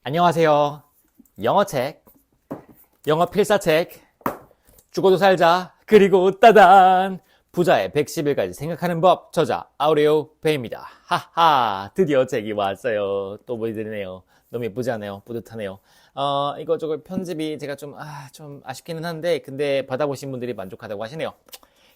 안녕하세요. 영어책, 영어 필사책, 죽어도 살자, 그리고 따단! 부자의 111가지 생각하는 법, 저자 아우레오 베입니다. 하하, 드디어 책이 왔어요. 또 보여드리네요. 너무 예쁘지 않아요? 뿌듯하네요. 이거 편집이 제가 좀 아쉽기는 한데, 근데 받아보신 분들이 만족하다고 하시네요.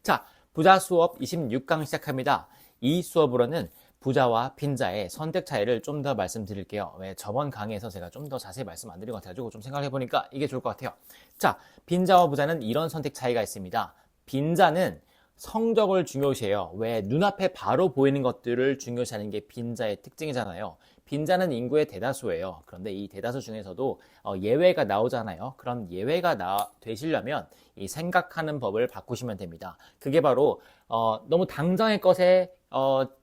자, 부자 수업 26강 시작합니다. 이 수업으로는 부자와 빈자의 선택 차이를 좀 더 말씀드릴게요. 왜 저번 강의에서 제가 좀 더 자세히 말씀 안 드린 것 같아가지고 좀 생각해 보니까 이게 좋을 것 같아요. 자, 빈자와 부자는 이런 선택 차이가 있습니다. 빈자는 성적을 중요시해요. 왜 눈앞에 바로 보이는 것들을 중요시하는 게 빈자의 특징이잖아요. 빈자는 인구의 대다수예요. 그런데 이 대다수 중에서도 예외가 나오잖아요. 그런 예외가 되시려면 이 생각하는 법을 바꾸시면 됩니다. 그게 바로 너무 당장의 것에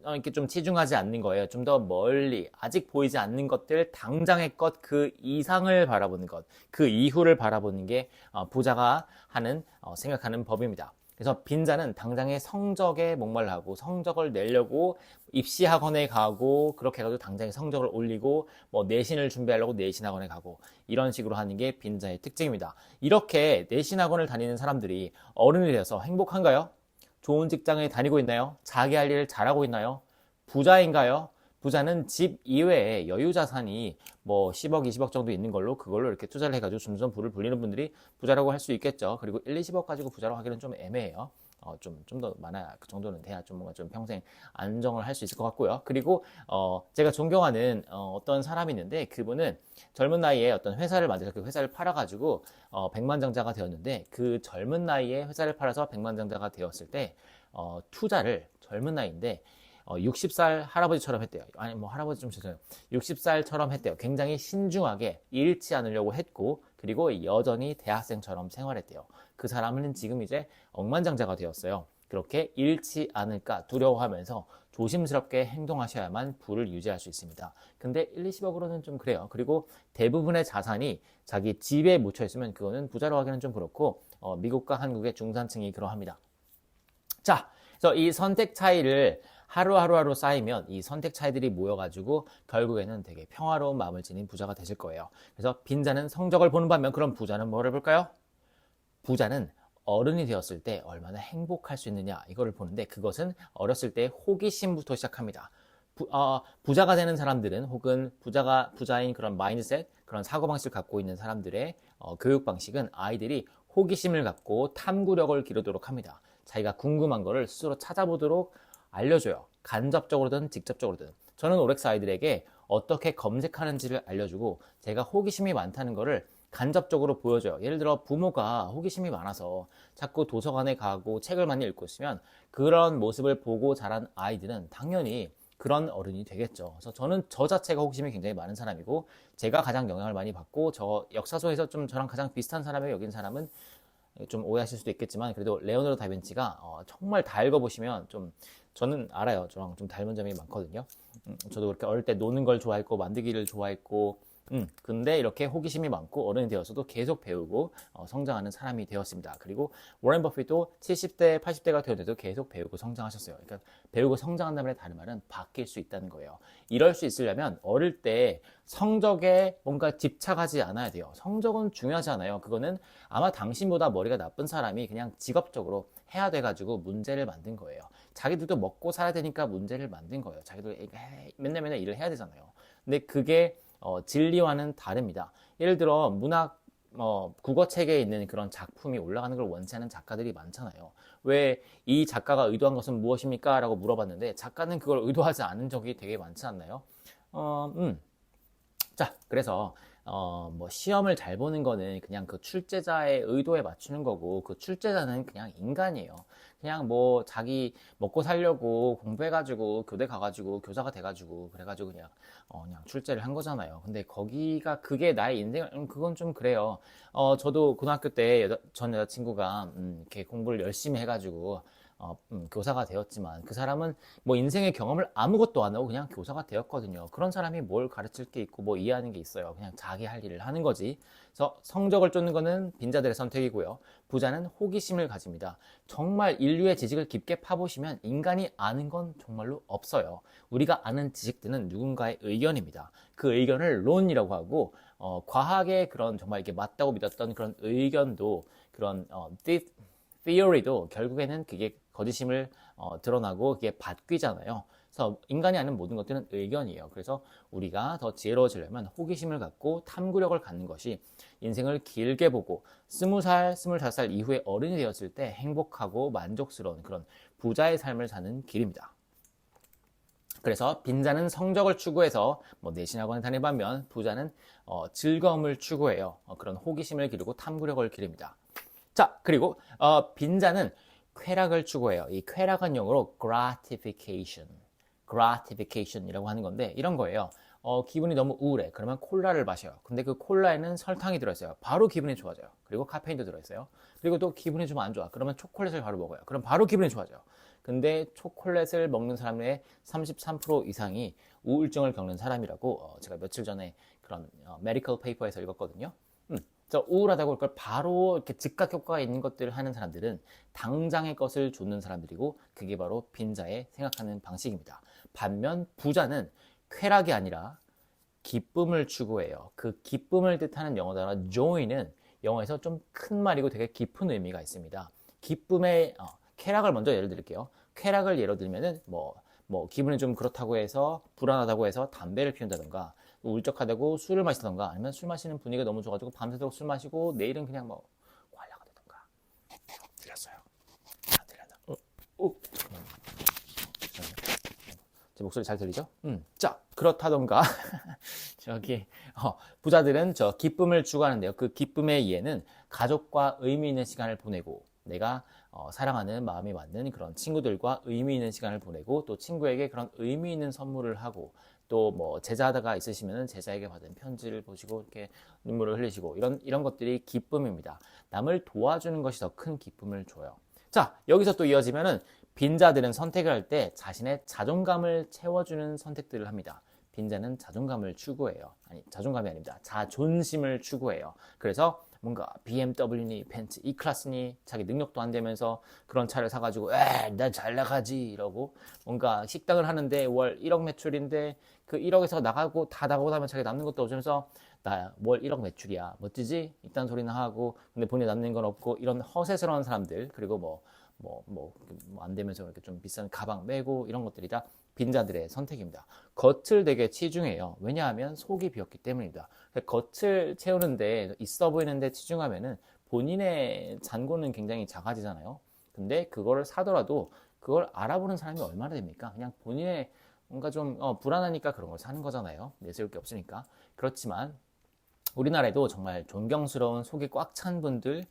이렇게 좀 치중하지 않는 거예요. 좀 더 멀리 아직 보이지 않는 것들, 당장의 것, 그 이상을 바라보는 것, 그 이후를 바라보는 게 부자가 하는 생각하는 법입니다. 그래서 빈자는 당장의 성적에 목말라하고 성적을 내려고 입시학원에 가고 그렇게 해가지고 당장의 성적을 올리고 뭐 내신을 준비하려고 내신학원에 가고 이런 식으로 하는 게 빈자의 특징입니다. 이렇게 내신학원을 다니는 사람들이 어른이 되어서 행복한가요? 좋은 직장에 다니고 있나요? 자기 할 일을 잘하고 있나요? 부자인가요? 부자는 집 이외에 여유 자산이 뭐 10억, 20억 정도 있는 걸로 그걸로 이렇게 투자를 해가지고 점점 부를 불리는 분들이 부자라고 할 수 있겠죠. 그리고 1, 20억 가지고 부자라고 하기는 좀 애매해요. 좀 더 많아야 그 정도는 돼야 좀 뭔가 좀 평생 안정을 할 수 있을 것 같고요. 그리고 제가 존경하는 어떤 사람이 있는데 그분은 젊은 나이에 어떤 회사를 만들어서 그 회사를 팔아가지고 백만장자가 되었는데 그 젊은 나이에 회사를 팔아서 백만장자가 되었을 때 투자를 젊은 나이인데 60살 할아버지처럼 했대요. 아니 뭐 할아버지 좀 죄송해요. 60살처럼 했대요. 굉장히 신중하게 잃지 않으려고 했고 그리고 여전히 대학생처럼 생활했대요. 그 사람은 지금 이제 억만장자가 되었어요. 그렇게 잃지 않을까 두려워하면서 조심스럽게 행동하셔야만 부를 유지할 수 있습니다. 근데 1, 20억으로는 좀 그래요. 그리고 대부분의 자산이 자기 집에 묻혀 있으면 그거는 부자로 하기는 좀 그렇고 미국과 한국의 중산층이 그러합니다. 자, 그래서 이 선택 차이를 하루하루 쌓이면 이 선택 차이들이 모여가지고 결국에는 되게 평화로운 마음을 지닌 부자가 되실 거예요. 그래서 빈자는 성적을 보는 반면 그럼 부자는 뭐를 볼까요? 부자는 어른이 되었을 때 얼마나 행복할 수 있느냐 이거를 보는데 그것은 어렸을 때 호기심부터 시작합니다. 부자가 되는 사람들은 혹은 부자인 그런 마인드셋 그런 사고방식을 갖고 있는 사람들의 교육 방식은 아이들이 호기심을 갖고 탐구력을 기르도록 합니다. 자기가 궁금한 거를 스스로 찾아보도록 알려줘요. 간접적으로든 직접적으로든. 저는 OX 아이들에게 어떻게 검색하는지를 알려주고 제가 호기심이 많다는 거를 간접적으로 보여줘요. 예를 들어 부모가 호기심이 많아서 자꾸 도서관에 가고 책을 많이 읽고 있으면 그런 모습을 보고 자란 아이들은 당연히 그런 어른이 되겠죠. 그래서 저는 저 자체가 호기심이 굉장히 많은 사람이고 제가 가장 영향을 많이 받고 저 역사 속에서 좀 저랑 가장 비슷한 사람을 여긴 사람은 좀 오해하실 수도 있겠지만 그래도 레오나르도 다빈치가 정말 다 읽어보시면 좀 저는 알아요. 저랑 좀 닮은 점이 많거든요. 저도 그렇게 어릴 때 노는 걸 좋아했고 만들기를 좋아했고 근데 이렇게 호기심이 많고 어른이 되어서도 계속 배우고 성장하는 사람이 되었습니다. 그리고 워렌 버핏도 70대, 80대가 되어도 계속 배우고 성장하셨어요. 그러니까 배우고 성장한다는 다른 말은 바뀔 수 있다는 거예요. 이럴 수 있으려면 어릴 때 성적에 뭔가 집착하지 않아야 돼요. 성적은 중요하지 않아요. 그거는 아마 당신보다 머리가 나쁜 사람이 그냥 직업적으로 해야 돼가지고 문제를 만든 거예요. 자기들도 먹고 살아야 되니까 문제를 만든 거예요. 자기들 맨날 일을 해야 되잖아요. 근데 그게 진리와는 다릅니다. 예를 들어 문학 국어책에 있는 그런 작품이 올라가는 걸 원치 않는 작가들이 많잖아요. 왜 이 작가가 의도한 것은 무엇입니까? 라고 물어봤는데 작가는 그걸 의도하지 않은 적이 되게 많지 않나요? 자, 그래서 뭐 시험을 잘 보는 거는 그냥 그 출제자의 의도에 맞추는 거고 그 출제자는 그냥 인간이에요. 그냥 뭐 자기 먹고 살려고 공부해가지고 교대 가가지고 교사가 돼가지고 그래가지고 그냥 출제를 한 거잖아요. 근데 거기가 그게 나의 인생 그건 좀 그래요. 저도 고등학교 때 전 여자친구가 이렇게 공부를 열심히 해가지고 교사가 되었지만 그 사람은 뭐 인생의 경험을 아무것도 안 하고 그냥 교사가 되었거든요. 그런 사람이 뭘 가르칠 게 있고 뭐 이해하는 게 있어요. 그냥 자기 할 일을 하는 거지. 그래서 성적을 쫓는 거는 빈자들의 선택이고요. 부자는 호기심을 가집니다. 정말 인류의 지식을 깊게 파보시면 인간이 아는 건 정말로 없어요. 우리가 아는 지식들은 누군가의 의견입니다. 그 의견을 론이라고 하고 과학의 그런 정말 이게 맞다고 믿었던 그런 의견도 그런 theory도 결국에는 그게 거짓임을 드러나고 그게 바뀌잖아요. 그래서 인간이 아는 모든 것들은 의견이에요. 그래서 우리가 더 지혜로워지려면 호기심을 갖고 탐구력을 갖는 것이 인생을 길게 보고 20살, 25살 이후에 어른이 되었을 때 행복하고 만족스러운 그런 부자의 삶을 사는 길입니다. 그래서 빈자는 성적을 추구해서 뭐 내신학원에 다니는 반면 부자는 즐거움을 추구해요. 그런 호기심을 기르고 탐구력을 기릅니다. 자, 그리고 빈자는 쾌락을 추구해요. 이 쾌락은 영어로 gratification이라고 하는 건데 이런 거예요. 기분이 너무 우울해. 그러면 콜라를 마셔요. 근데 그 콜라에는 설탕이 들어있어요. 바로 기분이 좋아져요. 그리고 카페인도 들어있어요. 그리고 또 기분이 좀 안 좋아. 그러면 초콜릿을 바로 먹어요. 그럼 바로 기분이 좋아져요. 근데 초콜릿을 먹는 사람의 33% 이상이 우울증을 겪는 사람이라고 제가 며칠 전에 그런 메디컬 페이퍼에서 읽었거든요. 저 우울하다고 할 걸 바로 이렇게 즉각 효과가 있는 것들을 하는 사람들은 당장의 것을 쫓는 사람들이고 그게 바로 빈자의 생각하는 방식입니다. 반면 부자는 쾌락이 아니라 기쁨을 추구해요. 그 기쁨을 뜻하는 영어 단어 joy는 영어에서 좀 큰 말이고 되게 깊은 의미가 있습니다. 기쁨의 쾌락을 먼저 예를 들게요. 쾌락을 예로 들면은 뭐 기분이 좀 그렇다고 해서 불안하다고 해서 담배를 피운다던가 울적하다고 술을 마시던가 아니면 술 마시는 분위기가 너무 좋아가지고 밤새도록 술 마시고 내일은 그냥 뭐 관리가 되던가. 들렸어요? 안 들렸나? 잠깐만요. 제 목소리 잘 들리죠? 자, 그렇다던가 저기 부자들은 저 기쁨을 추구하는데요. 그 기쁨의 이해는 가족과 의미 있는 시간을 보내고 내가 사랑하는 마음이 맞는 그런 친구들과 의미 있는 시간을 보내고 또 친구에게 그런 의미 있는 선물을 하고 또 뭐 제자가 있으시면 제자에게 받은 편지를 보시고 이렇게 눈물을 흘리시고 이런 것들이 기쁨입니다. 남을 도와주는 것이 더 큰 기쁨을 줘요. 자, 여기서 또 이어지면은 빈자들은 선택을 할 때 자신의 자존감을 채워주는 선택들을 합니다. 빈자는 자존감을 추구해요. 아니, 자존감이 아닙니다. 자존심을 추구해요. 그래서 뭔가 BMW니 벤츠 E클래스니 자기 능력도 안 되면서 그런 차를 사가지고 난 잘 나가지 이러고 뭔가 식당을 하는데 월 1억 매출인데 그 1억에서 나가고 다 나가고 나면 자기 남는 것도 없으면서 나 월 1억 매출이야 멋지지? 이딴 소리나 하고 근데 본인이 남는 건 없고 이런 허세스러운 사람들 그리고 안 되면서 이렇게 좀 비싼 가방 메고 이런 것들이 다 빈자들의 선택입니다. 겉을 되게 치중해요. 왜냐하면 속이 비었기 때문입니다. 겉을 채우는데 있어 보이는데 치중하면은 본인의 잔고는 굉장히 작아지잖아요. 근데 그거를 사더라도 그걸 알아보는 사람이 얼마나 됩니까? 그냥 본인의 뭔가 좀 불안하니까 그런 걸 사는 거잖아요. 내세울 게 없으니까. 그렇지만 우리나라에도 정말 존경스러운 속이 꽉 찬 분들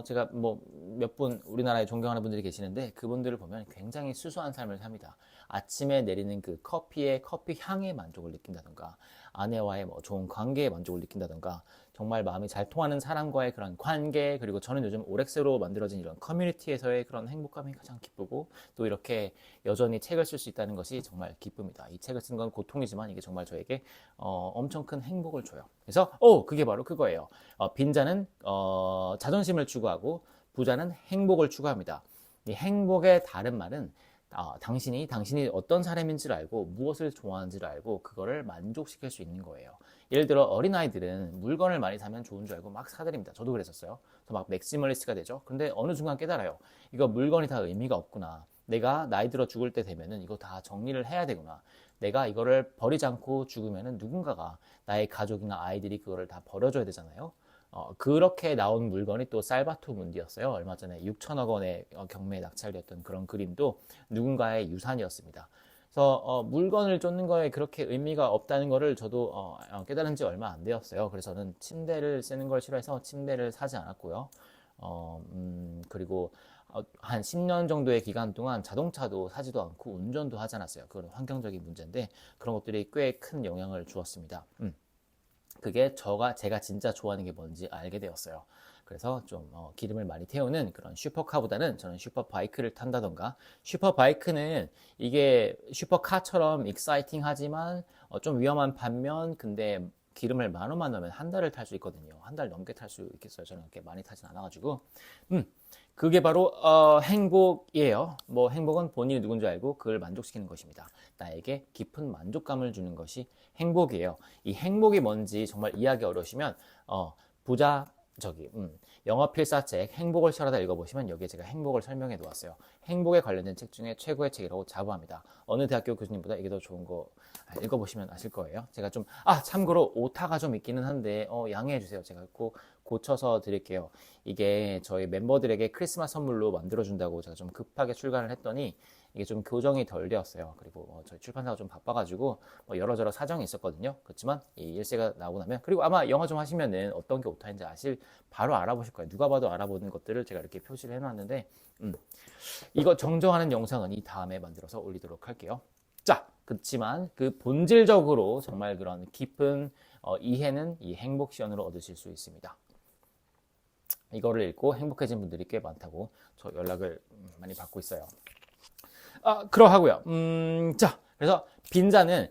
제가 뭐 몇 분 우리나라에 존경하는 분들이 계시는데 그분들을 보면 굉장히 수수한 삶을 삽니다. 아침에 내리는 그 커피의 커피 향에 만족을 느낀다던가 아내와의 뭐 좋은 관계에 만족을 느낀다던가 정말 마음이 잘 통하는 사람과의 그런 관계 그리고 저는 요즘 오렉스로 만들어진 이런 커뮤니티에서의 그런 행복감이 가장 기쁘고 또 이렇게 여전히 책을 쓸 수 있다는 것이 정말 기쁩니다. 이 책을 쓴 건 고통이지만 이게 정말 저에게 엄청 큰 행복을 줘요. 그래서 그게 바로 그거예요. 빈자는 자존심을 추구하고 부자는 행복을 추구합니다. 이 행복의 다른 말은 당신이 어떤 사람인지를 알고 무엇을 좋아하는지를 알고 그거를 만족시킬 수 있는 거예요. 예를 들어 어린아이들은 물건을 많이 사면 좋은 줄 알고 막 사드립니다. 저도 그랬었어요. 그래서 막 맥시멀리스트가 되죠. 그런데 어느 순간 깨달아요. 이거 물건이 다 의미가 없구나. 내가 나이 들어 죽을 때 되면은 이거 다 정리를 해야 되구나. 내가 이거를 버리지 않고 죽으면은 누군가가 나의 가족이나 아이들이 그거를 다 버려줘야 되잖아요. 그렇게 나온 물건이 또 살바토 문디였어요. 얼마 전에 6천억 원의 경매에 낙찰되었던 그런 그림도 누군가의 유산이었습니다. 그래서 물건을 쫓는 거에 그렇게 의미가 없다는 거를 저도 깨달은 지 얼마 안 되었어요. 그래서 저는 침대를 쓰는 걸 싫어해서 침대를 사지 않았고요. 그리고 한 10년 정도의 기간 동안 자동차도 사지도 않고 운전도 하지 않았어요. 그건 환경적인 문제인데 그런 것들이 꽤 큰 영향을 주었습니다. 그게 제가 진짜 좋아하는 게 뭔지 알게 되었어요. 그래서 좀 기름을 많이 태우는 그런 슈퍼카보다는 저는 슈퍼바이크를 탄다던가, 슈퍼바이크는 이게 슈퍼카처럼 익사이팅하지만 좀 위험한 반면, 근데 기름을 10,000원만 넣으면 한 달을 탈 수 있거든요. 한 달 넘게 탈 수 있겠어요. 저는 그렇게 많이 타진 않아가지고. 그게 바로 행복이에요. 뭐 행복은 본인이 누군지 알고 그걸 만족시키는 것입니다. 나에게 깊은 만족감을 주는 것이 행복이에요. 이 행복이 뭔지 정말 이해하기 어려우시면 부자 영어 필사책 행복을 실어다 읽어보시면 여기에 제가 행복을 설명해 놓았어요. 행복에 관련된 책 중에 최고의 책이라고 자부합니다. 어느 대학교 교수님보다 이게 더 좋은 거 읽어보시면 아실 거예요. 제가 좀 참고로 오타가 좀 있기는 한데 양해해 주세요. 제가 꼭 고쳐서 드릴게요. 이게 저희 멤버들에게 크리스마스 선물로 만들어준다고 제가 좀 급하게 출간을 했더니 이게 좀 교정이 덜 되었어요. 그리고 저희 출판사가 좀 바빠가지고 여러저러 사정이 있었거든요. 그렇지만 이 일세가 나오고 나면, 그리고 아마 영어 좀 하시면은 어떤 게 오타인지 바로 알아보실 거예요. 누가 봐도 알아보는 것들을 제가 이렇게 표시를 해놨는데 이거 정정하는 영상은 이 다음에 만들어서 올리도록 할게요. 자, 그렇지만 그 본질적으로 정말 그런 깊은 이해는 이 행복 시연으로 얻으실 수 있습니다. 이거를 읽고 행복해진 분들이 꽤 많다고 저 연락을 많이 받고 있어요. 그러하고요. 자, 그래서 빈자는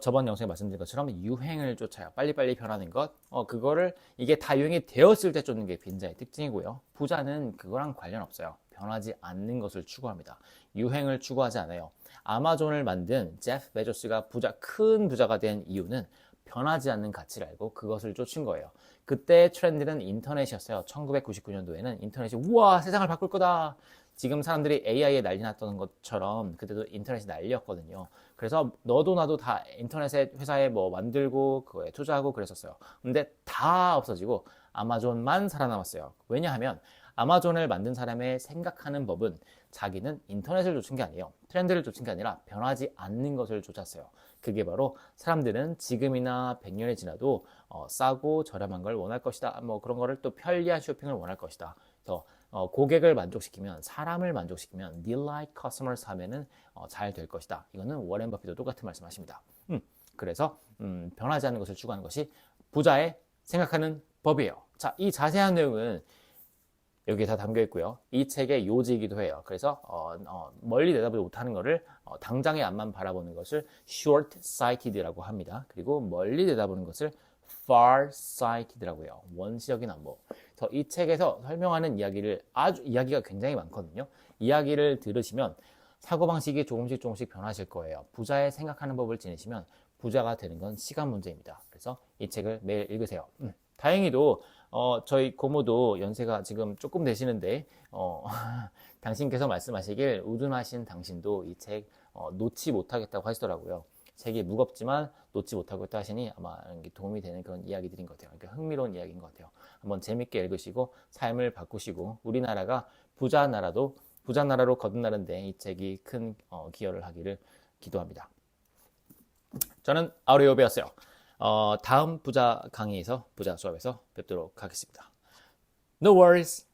저번 영상에 말씀드린 것처럼 유행을 쫓아요. 빨리빨리 변하는 것. 그거를 이게 다 유행이 되었을 때 쫓는 게 빈자의 특징이고요. 부자는 그거랑 관련 없어요. 변하지 않는 것을 추구합니다. 유행을 추구하지 않아요. 아마존을 만든 제프 베조스가 큰 부자가 된 이유는 변하지 않는 가치를 알고 그것을 쫓은 거예요. 그때 트렌드는 인터넷이었어요. 1999년도에는 인터넷이 우와 세상을 바꿀 거다. 지금 사람들이 AI에 난리 났던 것처럼 그때도 인터넷이 난리였거든요. 그래서 너도 나도 다 인터넷에 회사에 뭐 만들고 그거에 투자하고 그랬었어요. 근데 다 없어지고 아마존만 살아남았어요. 왜냐하면 아마존을 만든 사람의 생각하는 법은 자기는 인터넷을 쫓은 게 아니에요. 트렌드를 쫓은 게 아니라 변하지 않는 것을 쫓았어요. 그게 바로 사람들은 지금이나 100년이 지나도 싸고 저렴한 걸 원할 것이다. 뭐 그런 거를 또 편리한 쇼핑을 원할 것이다. 그래서 고객을 만족시키면, 사람을 만족시키면, delight customers 하면은 잘 될 것이다. 이거는 워렌 버핏도 똑같은 말씀하십니다. 그래서 변하지 않는 것을 추구하는 것이 부자의 생각하는 법이에요. 자, 이 자세한 내용은 여기에 다 담겨 있고요. 이 책의 요지이기도 해요. 그래서 멀리 내다보지 못하는 것을 당장의 앞만 바라보는 것을 short-sighted라고 합니다. 그리고 멀리 내다보는 것을 far-sighted라고 해요. 원시적인 안목. 그래서 이 책에서 설명하는 이야기가 굉장히 많거든요. 이야기를 들으시면 사고방식이 조금씩 변하실 거예요. 부자의 생각하는 법을 지니시면 부자가 되는 건 시간 문제입니다. 그래서 이 책을 매일 읽으세요. 다행히도 저희 고모도 연세가 지금 조금 되시는데 당신께서 말씀하시길 우둔하신 당신도 이 책 놓지 못하겠다고 하시더라고요. 책이 무겁지만 놓지 못하겠다 하시니 아마 도움이 되는 그런 이야기들인 것 같아요. 그러니까 흥미로운 이야기인 것 같아요. 한번 재밌게 읽으시고 삶을 바꾸시고 우리나라가 부자 나라로 거듭나는데 이 책이 큰 기여를 하기를 기도합니다. 저는 아우리오 배웠어요. 다음 부자 강의에서 부자 수업에서 뵙도록 하겠습니다. No worries.